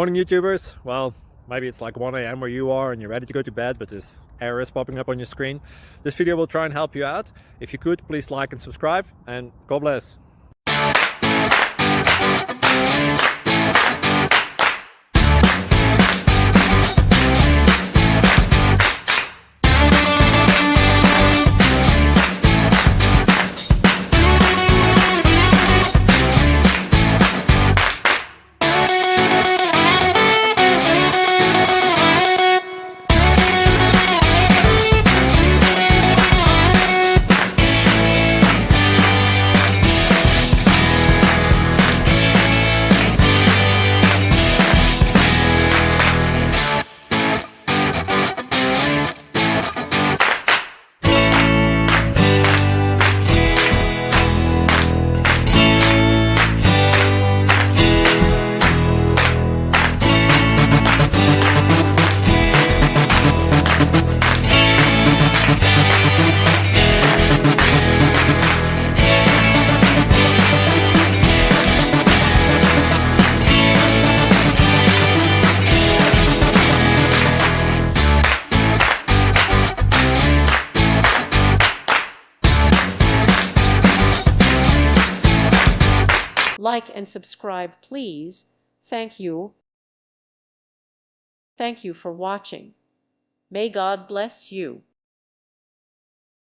Morning YouTubers. Well, maybe it's like 1 a.m. where you are and you're ready to go to bed, but this error is popping up on your screen. This video will try and help you out. If you could, please like and subscribe, and God bless. Like and subscribe, please. Thank you. Thank you for watching. May God bless you.